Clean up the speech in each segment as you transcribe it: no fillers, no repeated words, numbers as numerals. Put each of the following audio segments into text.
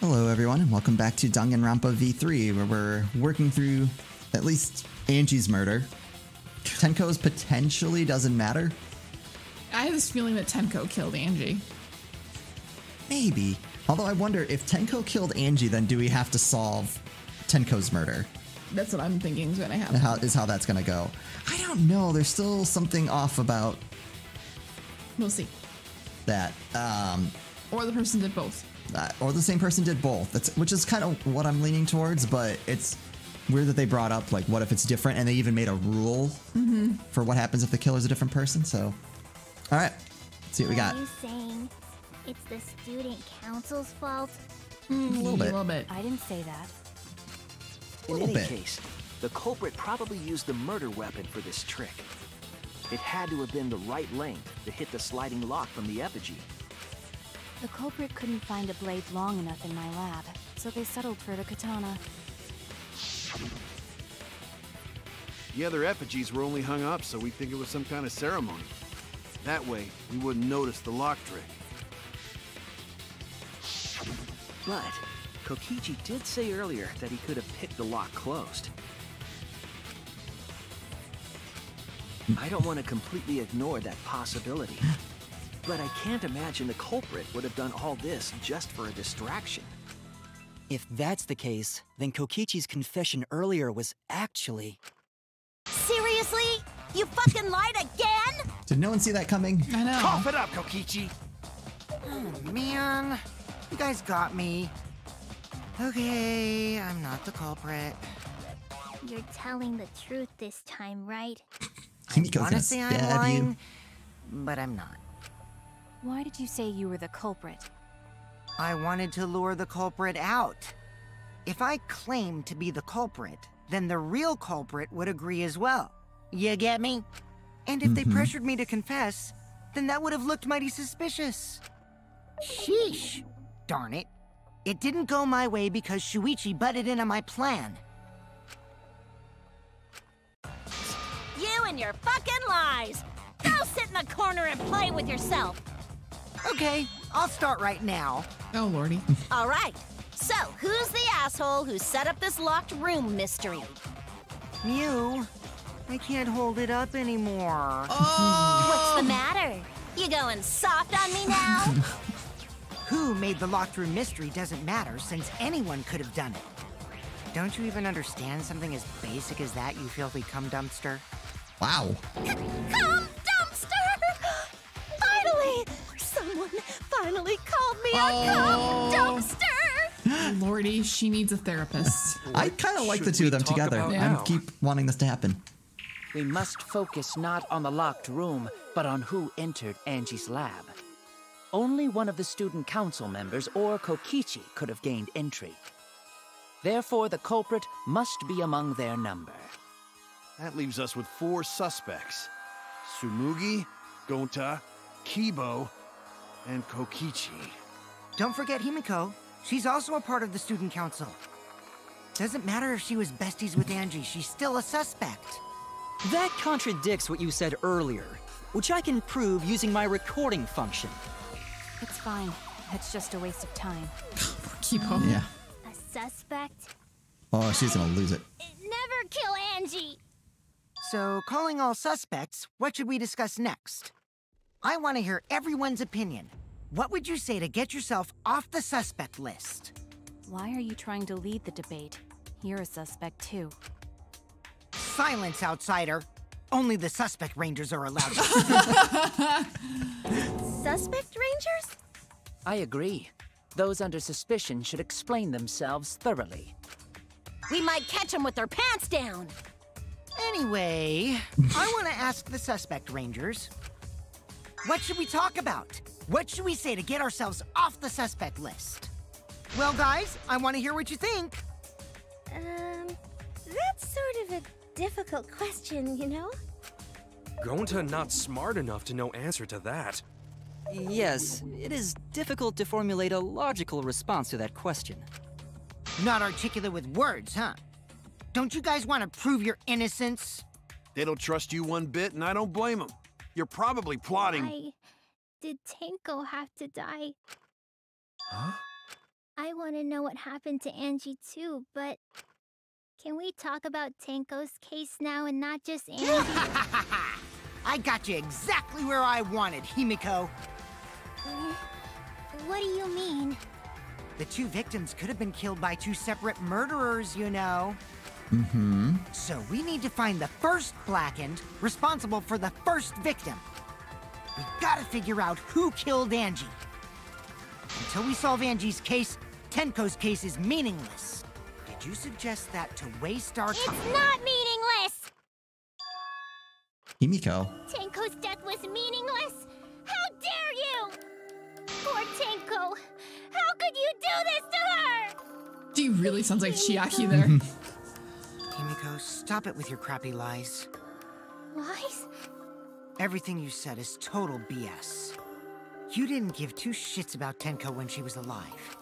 Hello everyone, and welcome back to Danganronpa V3, where we're working through at least Angie's murder. Tenko's potentially doesn't matter. I have this feeling that Tenko killed Angie. Maybe. Although I wonder, if Tenko killed Angie, then do we have to solve Tenko's murder? That's what I'm thinking is going to happen. How that's going to go. I don't know. There's still something off about... We'll see. That. Or the person did both. Or the same person did both. Which is kind of what I'm leaning towards, but it's weird that they brought up, like, what if it's different, and they even made a rule for what happens if the killer's a different person, so... Alright, let's see what we got. Are you saying it's the student council's fault? A little bit. A little bit. I didn't say that. In any case, the culprit probably used the murder weapon for this trick. It had to have been the right length to hit the sliding lock from the effigy. The culprit couldn't find a blade long enough in my lab, so they settled for the katana. The other effigies were only hung up so we think it was some kind of ceremony. That way, we wouldn't notice the lock trick. But Kokichi did say earlier that he could have picked the lock closed. I don't want to completely ignore that possibility. But I can't imagine the culprit would have done all this just for a distraction. If that's the case, then Kokichi's confession earlier was actually... Seriously? You fucking lied again? Did no one see that coming? I know. Cough it up, Kokichi! Oh, man. You guys got me. Okay, I'm not the culprit. You're telling the truth this time, right? I want to say I'm lying, but I'm not. Why did you say you were the culprit? I wanted to lure the culprit out. If I claimed to be the culprit, then the real culprit would agree as well. You get me? And if they pressured me to confess, then that would have looked mighty suspicious. Sheesh. Darn it. It didn't go my way because Shuichi butted in on my plan. You and your fucking lies! Go sit in the corner and play with yourself! Okay, I'll start right now. Oh, lordy. All right, so who's the asshole who set up this locked room mystery? Mew, I can't hold it up anymore. What's the matter? You going soft on me now? Who made the locked room mystery doesn't matter, since anyone could have done it. Don't you even understand something as basic as that, you filthy cum dumpster? Wow. Come, dumpster! Finally! Someone finally called me a cum dumpster! Lordy, she needs a therapist. I kind of like the two of them together. I keep wanting this to happen. We must focus not on the locked room, but on who entered Angie's lab. Only one of the student council members or Kokichi could have gained entry. Therefore, the culprit must be among their number. That leaves us with 4 suspects. Tsumugi, Gonta, Kibo, and Kokichi. Don't forget Himiko. She's also a part of the student council. Doesn't matter if she was besties with Angie, she's still a suspect. That contradicts what you said earlier, which I can prove using my recording function. It's fine. It's just a waste of time. Poor Kipo. Yeah. A suspect? Oh, she's gonna lose it. Never kill Angie! So, calling all suspects, what should we discuss next? I want to hear everyone's opinion. What would you say to get yourself off the suspect list? Why are you trying to lead the debate? You're a suspect too. Silence, outsider. Only the suspect rangers are allowed to Suspect rangers? I agree. Those under suspicion should explain themselves thoroughly. We might catch them with their pants down! Anyway, I want to ask the suspect rangers. What should we talk about? What should we say to get ourselves off the suspect list? Well, guys, I want to hear what you think. That's sort of a difficult question, you know? Gonta not smart enough to know answer to that. Yes, it is difficult to formulate a logical response to that question. Not articulate with words, huh? Don't you guys want to prove your innocence? They don't trust you one bit, and I don't blame them. You're probably plotting... Did Tenko have to die? Huh? I want to know what happened to Angie too, but can we talk about Tenko's case now and not just Angie? I got you exactly where I wanted, Himiko. What do you mean? The two victims could have been killed by two separate murderers, you know. Mm-hmm. So we need to find the first Blackened responsible for the first victim. We've got to figure out who killed Angie. Until we solve Angie's case, Tenko's case is meaningless. Did you suggest that to waste our time? It's not meaningless! Himiko. Tenko's death was meaningless? How dare you! Poor Tenko! How could you do this to her? She really sounds like Chiaki there. Himiko, stop it with your crappy lies. Lies? Everything you said is total BS. You didn't give two shits about Tenko when she was alive.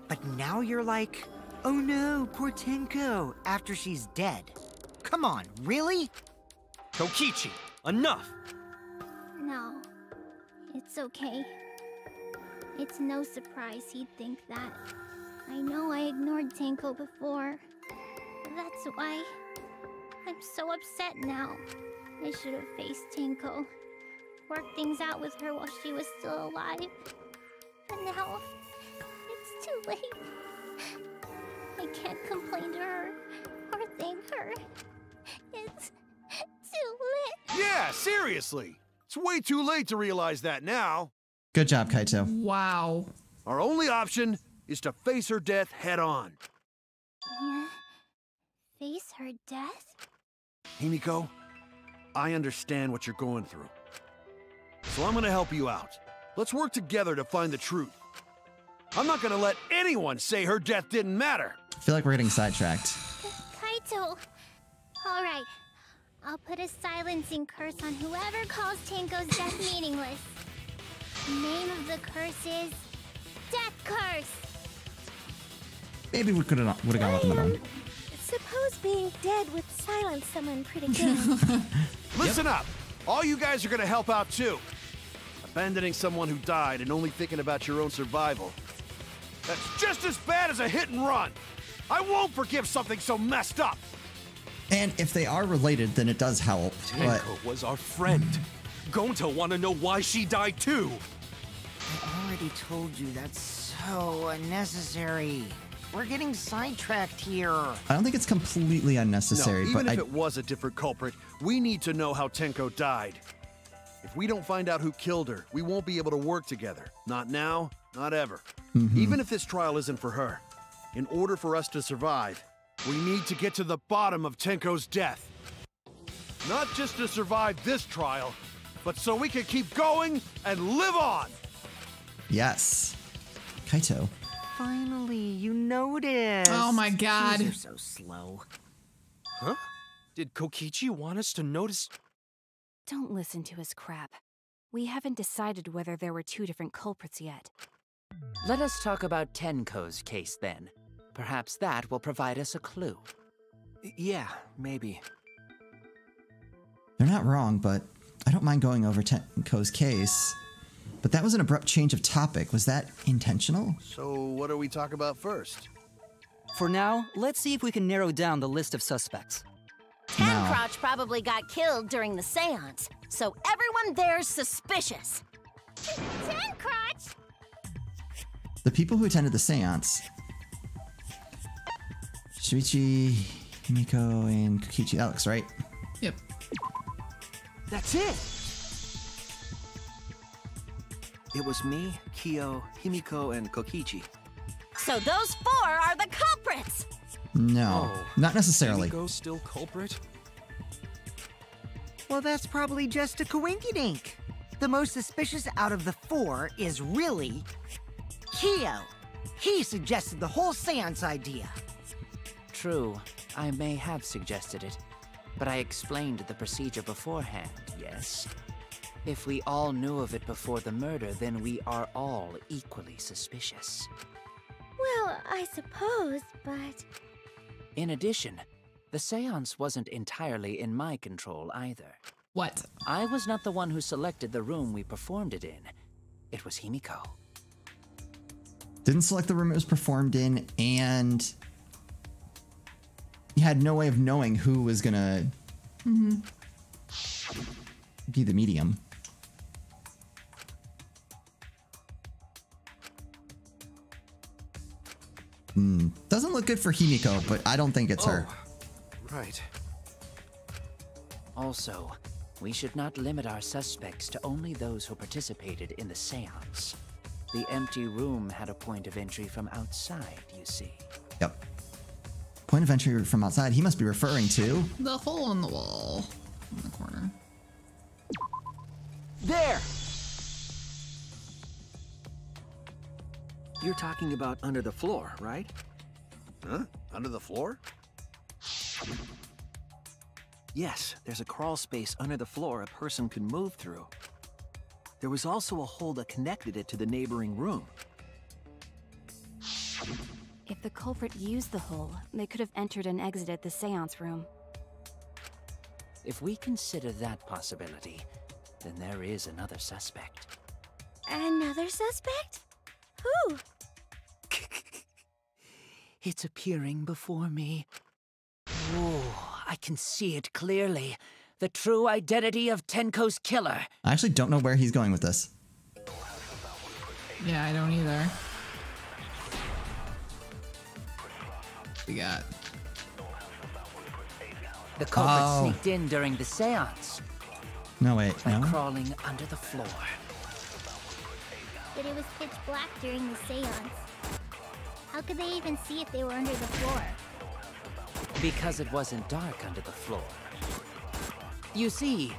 But now you're like, oh no, poor Tenko, after she's dead. Come on, really? Kokichi, enough! No. It's okay. It's no surprise he'd think that. I know I ignored Tenko before. That's why I'm so upset now. I should have faced Tenko. Worked things out with her while she was still alive. But now, it's too late. I can't complain to her or thank her. It's too late. Yeah, seriously. It's way too late to realize that now. Good job, Kaito. Wow. Our only option is to face her death head on. Yeah. Face her death? Himiko, I understand what you're going through. So I'm gonna help you out. Let's work together to find the truth. I'm not gonna let anyone say her death didn't matter. I feel like we're getting sidetracked. Kaito! Alright. I'll put a silencing curse on whoever calls Tenko's death meaningless. The name of the curse is Death Curse! Maybe we would have gone with them alone. Suppose being dead would silence someone pretty good. Listen up! All you guys are gonna help out too. Abandoning someone who died and only thinking about your own survival. That's just as bad as a hit and run. I won't forgive something so messed up. And if they are related, then it does help. But Tenko was our friend. Gonta want to know why she died too. I already told you that's so unnecessary. We're getting sidetracked here. I don't think it's completely unnecessary. No, even but if it was a different culprit, we need to know how Tenko died. If we don't find out who killed her, we won't be able to work together. Not now, not ever. Even if this trial isn't for her, in order for us to survive, we need to get to the bottom of Tenko's death. Not just to survive this trial, but so we can keep going and live on! Yes. Kaito. Finally, you noticed. Oh my god. You're so slow. Huh? Did Kokichi want us to notice? Don't listen to his crap. We haven't decided whether there were two different culprits yet. Let us talk about Tenko's case then. Perhaps that will provide us a clue. Yeah, maybe. They're not wrong, but I don't mind going over Tenko's case. But that was an abrupt change of topic. Was that intentional? So what do we talk about first? For now, let's see if we can narrow down the list of suspects. Tancrotch probably got killed during the seance, so everyone there's suspicious. Tancrotch! The people who attended the seance. Shuichi, Himiko, and Kokichi. Alex, right? Yep. That's it! It was me, Kyo, Himiko, and Kokichi. So those four are the culprits! No, Oh, not necessarily. Himiko's still culprit? Well, that's probably just a coinkydink. The most suspicious out of the four is really Kyo. He suggested the whole seance idea. True, I may have suggested it, but I explained the procedure beforehand, yes? If we all knew of it before the murder, then we are all equally suspicious. Well, I suppose, but... In addition, the seance wasn't entirely in my control either. What? I was not the one who selected the room we performed it in. It was Himiko. Didn't select the room it was performed in, and you had no way of knowing who was gonna be the medium. Doesn't look good for Himiko, but I don't think it's her. Right. Also, we should not limit our suspects to only those who participated in the seance. The empty room had a point of entry from outside, you see. Yep. Point of entry from outside. He must be referring to The hole in the wall in the corner. There! You're talking about under the floor, right? Huh? Under the floor? Yes, there's a crawl space under the floor a person can move through. There was also a hole that connected it to the neighboring room. If the culprit used the hole, they could have entered and exited the seance room. If we consider that possibility, then there is another suspect. Another suspect? Who? It's appearing before me. Oh, I can see it clearly. The true identity of Tenko's killer. I actually don't know where he's going with this. Yeah, I don't either. We got The culprit Oh. sneaked in during the seance No, wait. by No? crawling under the floor. But it was pitch black during the seance. How could they even see if they were under the floor? Because it wasn't dark under the floor. You see,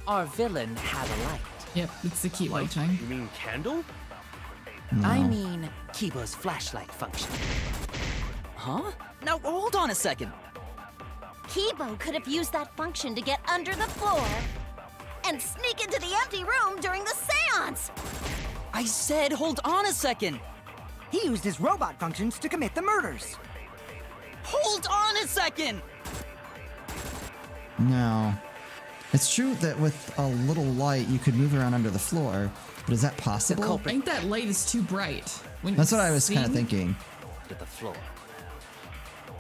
our villain had a light. Yep, it's the key light thing. You mean candle? I mean, Kibo's flashlight function. Huh? Now, hold on a second. Kibo could have used that function to get under the floor and sneak into the empty room during the seance. I said hold on a second. He used his robot functions to commit the murders. Hold on a second! No. It's true that with a little light, you could move around under the floor, but is that possible? I think that light is too bright. When That's you what I was kind of see- thinking. To the floor.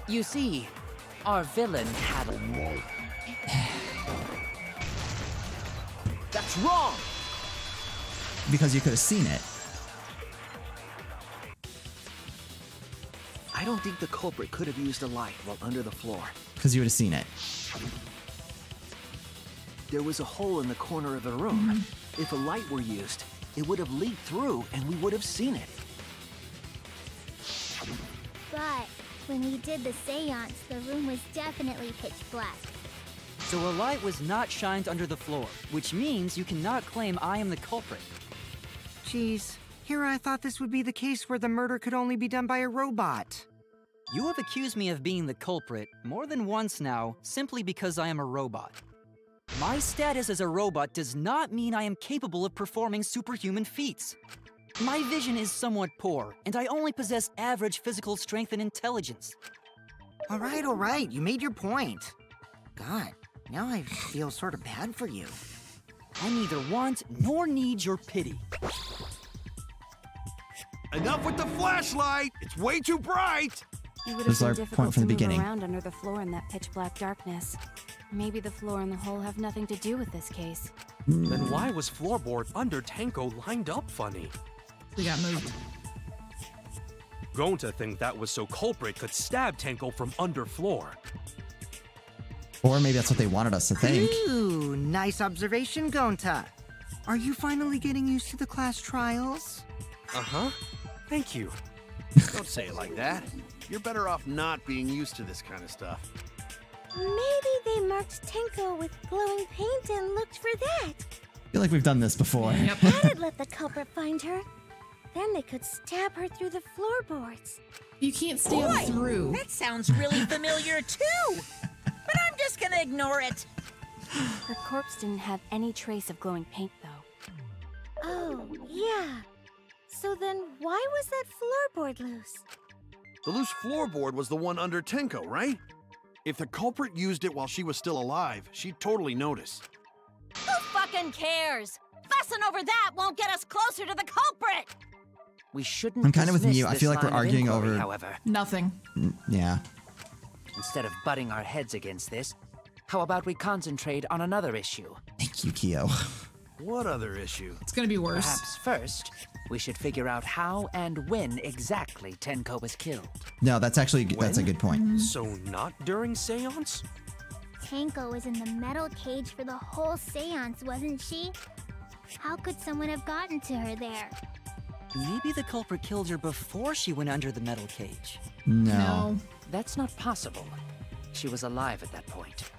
You see, our villain had a... That's wrong! Because you could have seen it. I don't think the culprit could have used a light while under the floor. Because you would have seen it. There was a hole in the corner of the room. If a light were used, it would have leaked through and we would have seen it. But when we did the seance, the room was definitely pitch black. So a light was not shined under the floor, which means you cannot claim I am the culprit. Geez, here I thought this would be the case where the murder could only be done by a robot. You have accused me of being the culprit more than once now, simply because I am a robot. My status as a robot does not mean I am capable of performing superhuman feats. My vision is somewhat poor, and I only possess average physical strength and intelligence. All right, you made your point. God, now I feel sort of bad for you. I neither want nor need your pity. Enough with the flashlight! It's way too bright! It would This is have our been point difficult from to the move beginning. around under the floor in that pitch black darkness. Maybe the floor and the hole have nothing to do with this case. Then why was floorboard under Tenko lined up funny? We got moved. Going to think that was so culprit could stab Tenko from under floor. Or maybe that's what they wanted us to think. Ooh, nice observation, Gonta. Are you finally getting used to the class trials? Uh-huh. Thank you. Don't say it like that. You're better off not being used to this kind of stuff. Maybe they marked Tenko with glowing paint and looked for that. I feel like we've done this before. Yep. That'd let the culprit find her. Then they could stab her through the floorboards. You can't stab through. That sounds really familiar too. But I'm just gonna ignore it. Her corpse didn't have any trace of glowing paint, though. Oh, yeah. So then why was that floorboard loose? The loose floorboard was the one under Tenko, right? If the culprit used it while she was still alive, she'd totally notice. Who fucking cares? Fussing over that won't get us closer to the culprit. We shouldn't. I'm kind of with dismiss you. I this feel like we're line of arguing inquiry, over. However, I feel like we're This arguing line over of inquiry, However, however, Nothing. Yeah. instead of butting our heads against this, how about we concentrate on another issue? Thank you, Kyo. What other issue? It's gonna be worse. Perhaps first, we should figure out how and when exactly Tenko was killed. No, that's actually that's a good point. So not during seance? Tenko was in the metal cage for the whole seance, wasn't she? How could someone have gotten to her there? Maybe the culprit killed her before she went under the metal cage. No. That's not possible. She was alive at that point.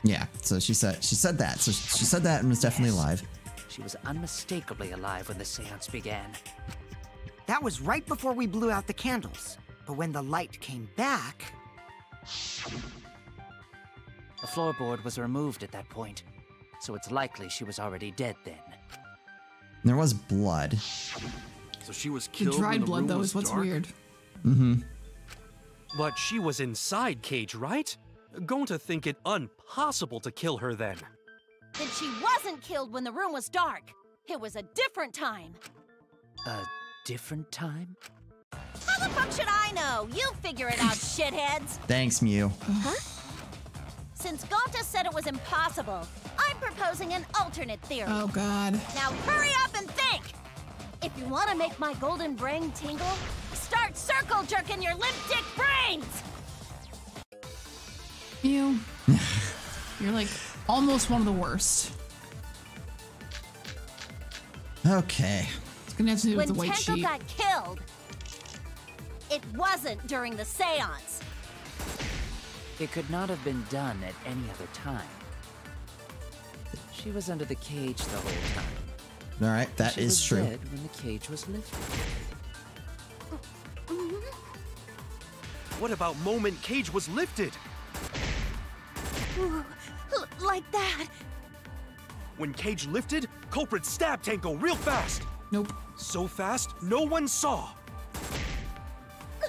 Yeah. So she said that. So she said that and was definitely alive. She was unmistakably alive when the seance began. That was right before we blew out the candles. But when the light came back... The floorboard was removed at that point, so it's likely she was already dead then. There was blood. So she was The killed when dried the blood, room though, was is what's dark? weird. Mm-hmm. But she was inside Cage, right? Going to think it impossible to kill her then. Then she wasn't killed when the room was dark. It was a different time. A different time? How the fuck should I know? You figure it out, shitheads. Thanks, Mew. Since Gonta said it was impossible, I'm proposing an alternate theory. Oh God. Now hurry up and think! If you want to make my golden brain tingle, start circle jerking your limp dick brains! You. You're like almost one of the worst. Okay. It's gonna have to do with When the white Tenko sheet. got killed, it wasn't during the seance. It could not have been done at any other time. She was under the cage the whole time. All right, that She is was true. dead when the cage was lifted. What about moment Cage was lifted? Ooh, like that. When Cage lifted, culprit stabbed Tenko real fast. Nope. So fast, no one saw.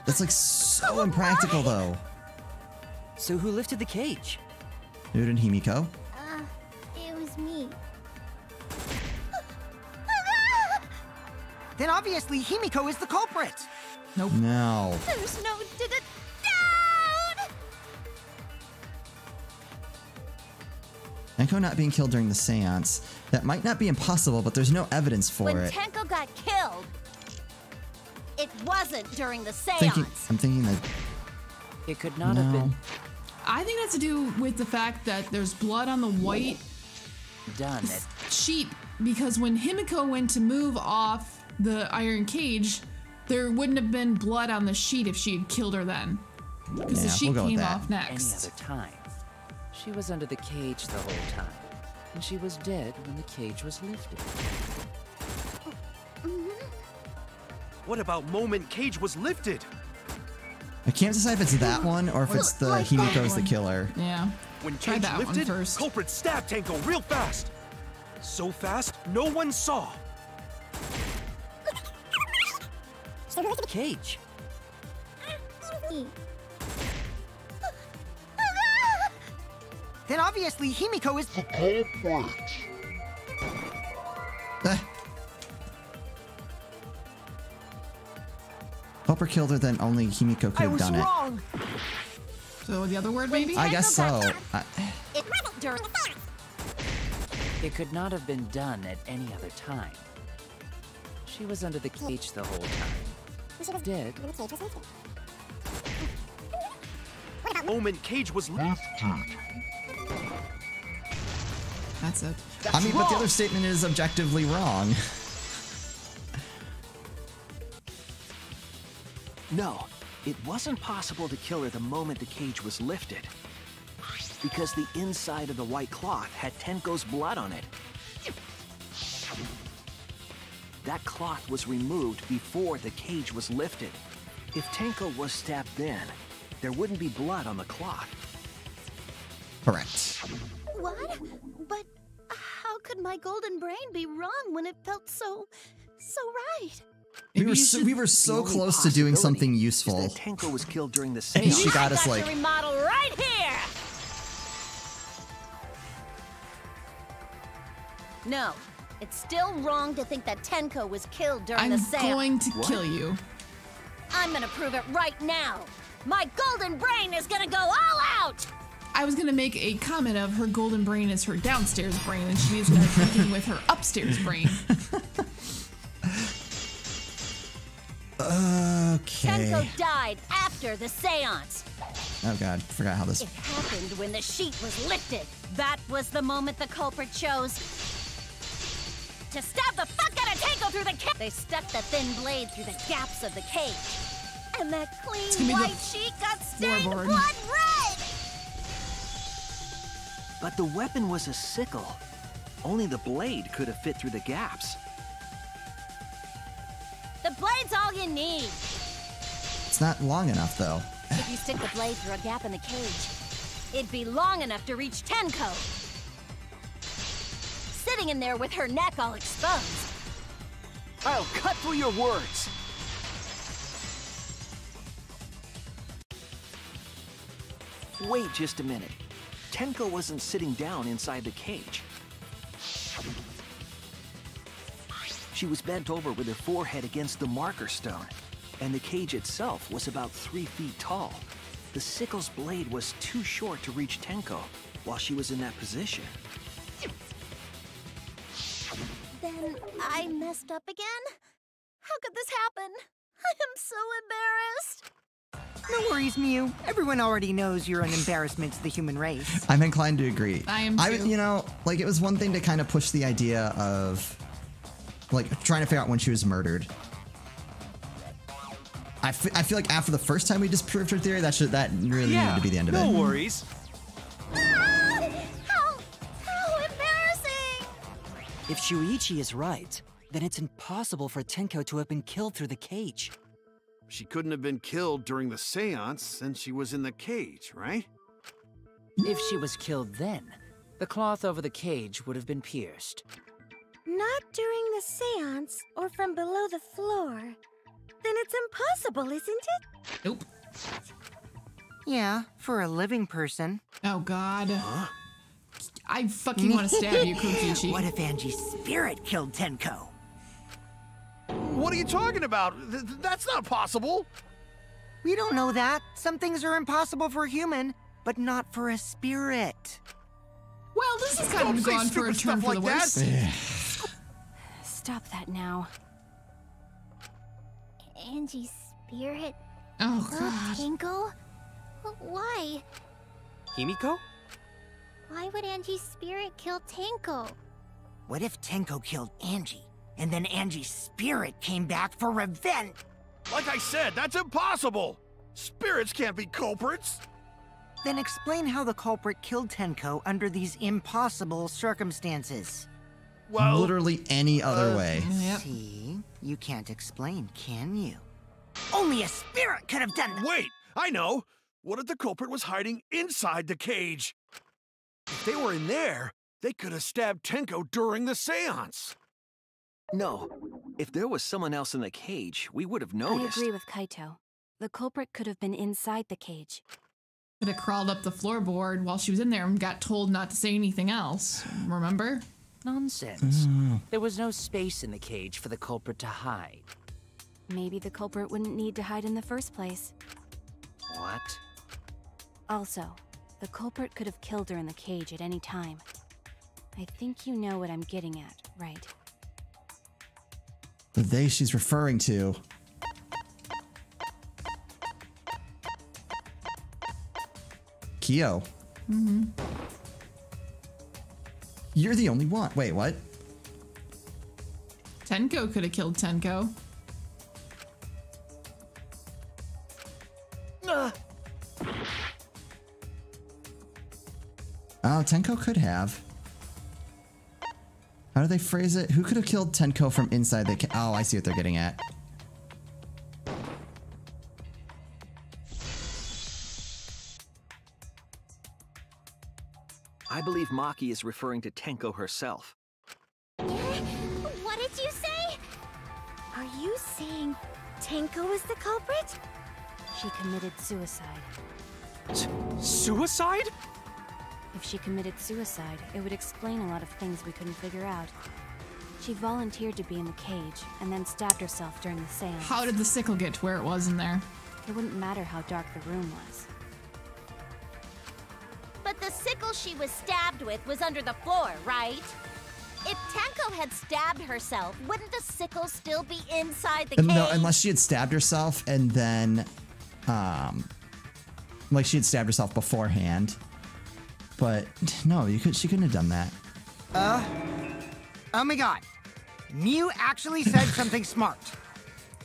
That's like so impractical, though. So who lifted the cage? Dude and Himiko. It was me. Then obviously Himiko is the culprit! Nope. No. There's no doubt. Tenko not being killed during the seance. That might not be impossible, but there's no evidence for When it. Tenko got killed, it wasn't during the seance. I'm thinking that. It could not have been I think that's to do with the fact that there's blood on the white done at sheet, because when Himiko went to move off the iron cage, there wouldn't have been blood on the sheet if she had killed her then. Because the Yeah, sheet we'll go with came that. off any next. other time. She was under the cage the whole time, and she was dead when the cage was lifted. What about moment Cage was lifted? I can't decide if it's that one or if it's the Like that Himiko's the one. killer. Yeah. When Try Cage that one lifted, first. culprit stabbed Tenko real fast. So fast, no one saw. Cage. Me. Then obviously Himiko is the culprit! Culprit killed her, then only Himiko could have done wrong! So the other word, maybe? it. I guess so. It wasn't during the seance. It could not have been done at any other time. She was under the cage the whole time. Dead. Moment Cage was lifted. That's it. I mean, but the other statement is objectively wrong. No, it wasn't possible to kill her the moment the cage was lifted. Because the inside of the white cloth had Tenko's blood on it. That cloth was removed before the cage was lifted. If Tenko was stabbed then, there wouldn't be blood on the cloth. Correct. What? But how could my golden brain be wrong when it felt so right? We Maybe were you so, should- we were so The only close to doing something possibility useful. is that Tenko was killed during the And seance. she got us I like. your remodel right here. No, it's still wrong to think that Tenko was killed during the seance. I'm going to kill you. I'm gonna prove it right now. My golden brain is gonna go all out! I was gonna make a comment of her golden brain is her downstairs brain, and she is gonna thinking with her upstairs brain. Okay. Tenko died after the seance. Oh god, forgot how this. It happened when the sheet was lifted. That was the moment the culprit chose to stab the fuck out of Tenko through the cage. They stuck the thin blade through the gaps of the cage. And that clean white sheet got stained blood red! But the weapon was a sickle. Only the blade could have fit through the gaps. The blade's all you need. It's not long enough, though. If you stick the blade through a gap in the cage, it'd be long enough to reach Tenko. Sitting in there with her neck all exposed. I'll cut through your words. Wait just a minute. Tenko wasn't sitting down inside the cage. She was bent over with her forehead against the marker stone, and the cage itself was about 3 feet tall. The sickle's blade was too short to reach Tenko while she was in that position. Then I messed up again? How could this happen? I am so embarrassed. No worries, Mew. Everyone already knows you're an embarrassment to the human race. I'm inclined to agree. I am too. You know, like, it was one thing to kind of push the idea of, like, trying to figure out when she was murdered. I feel like after the first time we disproved her theory, that really needed to be the end of it. No worries. How embarrassing! If Shuichi is right, then it's impossible for Tenko to have been killed through the cage. She couldn't have been killed during the seance since she was in the cage, right? If she was killed then, the cloth over the cage would have been pierced. Not during the seance or from below the floor. Then it's impossible, isn't it? Nope. Yeah, for a living person. Oh god. Huh? I fucking want to stab you, Kokichi. What if Angie's spirit killed Tenko? What are you talking about? That's not possible. We don't know that. Some things are impossible for a human, but not for a spirit. Well, this is kind of gone for a turn for the worse. Stop that now. Angie's spirit? Oh, God. Tenko? Why? Himiko? Why would Angie's spirit kill Tenko? What if Tenko killed Angie, and then Angie's spirit came back for revenge? Like I said, that's impossible! Spirits can't be culprits! Then explain how the culprit killed Tenko under these impossible circumstances. Well, literally any other way. Yep. See? You can't explain, can you? Only a spirit could have done that! Wait! I know! What if the culprit was hiding inside the cage? If they were in there, they could have stabbed Tenko during the seance. No. If there was someone else in the cage, we would have noticed. I agree with Kaito. The culprit could have been inside the cage. Could have crawled up the floorboard while she was in there and got told not to say anything else. Remember? Nonsense. There was no space in the cage for the culprit to hide. Maybe the culprit wouldn't need to hide in the first place. What? Also, the culprit could have killed her in the cage at any time. I think you know what I'm getting at, right? The they she's referring to. Kyo. Mm-hmm. You're the only one. Wait, what? Tenko could have killed Tenko. Oh, Tenko could have. How do they phrase it? Who could have killed Tenko from inside the oh, I see what they're getting at. I believe Maki is referring to Tenko herself. What did you say? Are you saying Tenko is the culprit? She committed suicide. Suicide? If she committed suicide, it would explain a lot of things we couldn't figure out. She volunteered to be in the cage and then stabbed herself during the seance. How did the sickle get to where it was in there? It wouldn't matter how dark the room was. But the sickle she was stabbed with was under the floor, right? If Tenko had stabbed herself, wouldn't the sickle still be inside the cage? No, unless she had stabbed herself and then, like she had stabbed herself beforehand. But no, she couldn't have done that. Oh my god. Mew actually said something smart.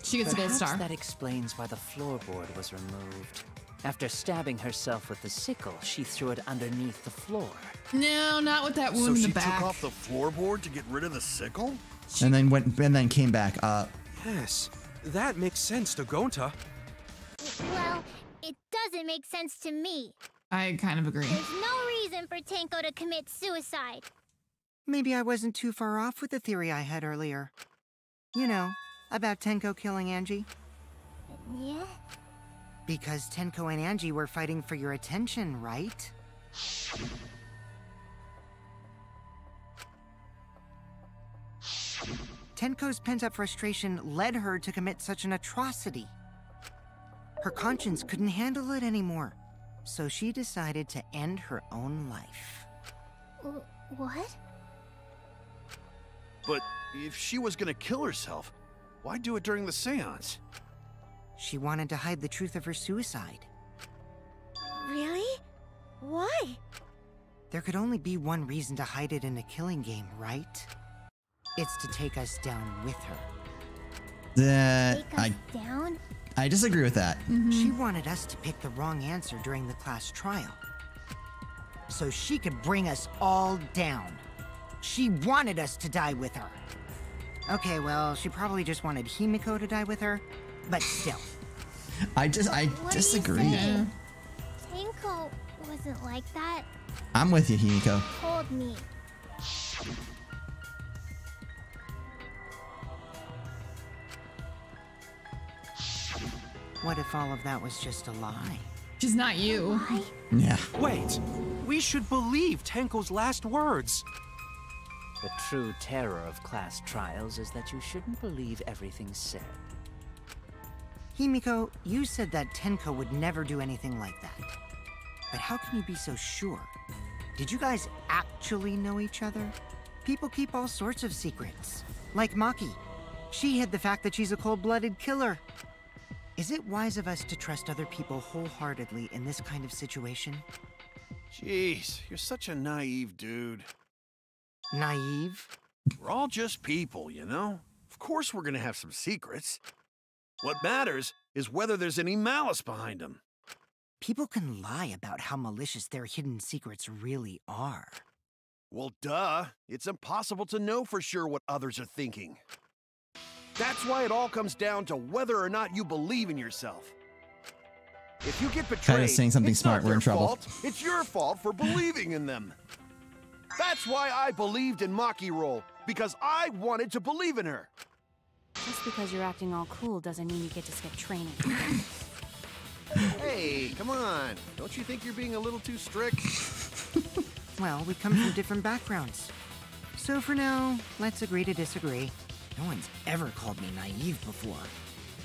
She gets a gold star. That explains why the floorboard was removed. After stabbing herself with the sickle, she threw it underneath the floor. No, not with that wound So in she the back. took off the floorboard to get rid of the sickle? And then came back up. Yes, that makes sense to Gonta. Well, it doesn't make sense to me. I kind of agree. There's no reason for Tenko to commit suicide. Maybe I wasn't too far off with the theory I had earlier. You know, about Tenko killing Angie. Yeah? Because Tenko and Angie were fighting for your attention, right? Tenko's pent-up frustration led her to commit such an atrocity. Her conscience couldn't handle it anymore, so she decided to end her own life. What? But if she was gonna kill herself, why do it during the seance? She wanted to hide the truth of her suicide. Really? Why? There could only be one reason to hide it in a killing game, right? It's to take us down with her. Take us down? I disagree with that. She wanted us to pick the wrong answer during the class trial, so she could bring us all down. She wanted us to die with her. Okay, well, she probably just wanted Himiko to die with her, but still. I What disagree. Are you saying? Tenko wasn't like that. I'm with you, Himiko. Told me. What if all of that was just a lie? She's not you. Yeah. Wait, we should believe Tenko's last words. The true terror of class trials is that you shouldn't believe everything said. Himiko, you said that Tenko would never do anything like that. But how can you be so sure? Did you guys actually know each other? People keep all sorts of secrets. Like Maki. She hid the fact that she's a cold-blooded killer. Is it wise of us to trust other people wholeheartedly in this kind of situation? Jeez, you're such a naive dude. Naive? We're all just people, you know? Of course we're gonna have some secrets. What matters is whether there's any malice behind them. People can lie about how malicious their hidden secrets really are. Well, duh. It's impossible to know for sure what others are thinking. That's why it all comes down to whether or not you believe in yourself. If you get betrayed, Kinda saying something it's smart, not we're in their trouble. fault. It's your fault for believing in them. That's why I believed in Maki Roll, because I wanted to believe in her. Just because you're acting all cool doesn't mean you get to skip training. Hey, come on. Don't you think you're being a little too strict? Well, we come from different backgrounds. So for now, let's agree to disagree. No one's ever called me naive before.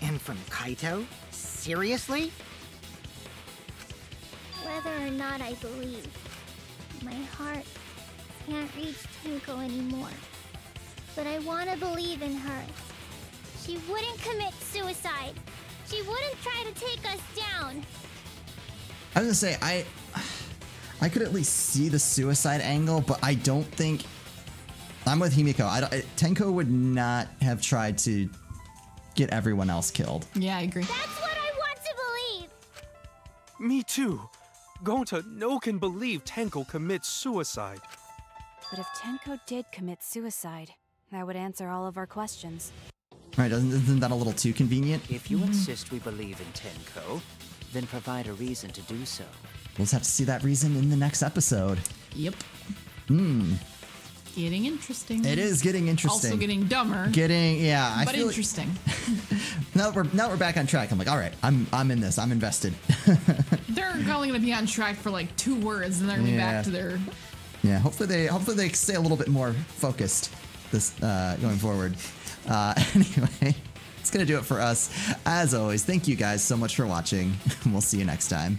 And from Kaito? Seriously? Whether or not I believe, my heart can't reach Tenko anymore. But I want to believe in her. She wouldn't commit suicide. She wouldn't try to take us down. I was gonna say I could at least see the suicide angle, but I don't think I'm with Himiko. Tenko would not have tried to get everyone else killed. Yeah, I agree. That's what I want to believe. Me too. Gonta no can believe Tenko commits suicide. But if Tenko did commit suicide, that would answer all of our questions. Right, isn't that a little too convenient? If you insist we believe in Tenko, then provide a reason to do so. We'll just have to see that reason in the next episode. Yep. Hmm. Getting interesting. It is getting interesting. Also getting dumber. I but feel interesting. Now we're back on track. I'm like, all right, I'm in this. I'm invested. they're only going to be on track for like 2 words, and they're going to be back to their. Yeah, hopefully they stay a little bit more focused this going forward. Anyway, it's gonna do it for us. As always, thank you guys so much for watching. We'll see you next time.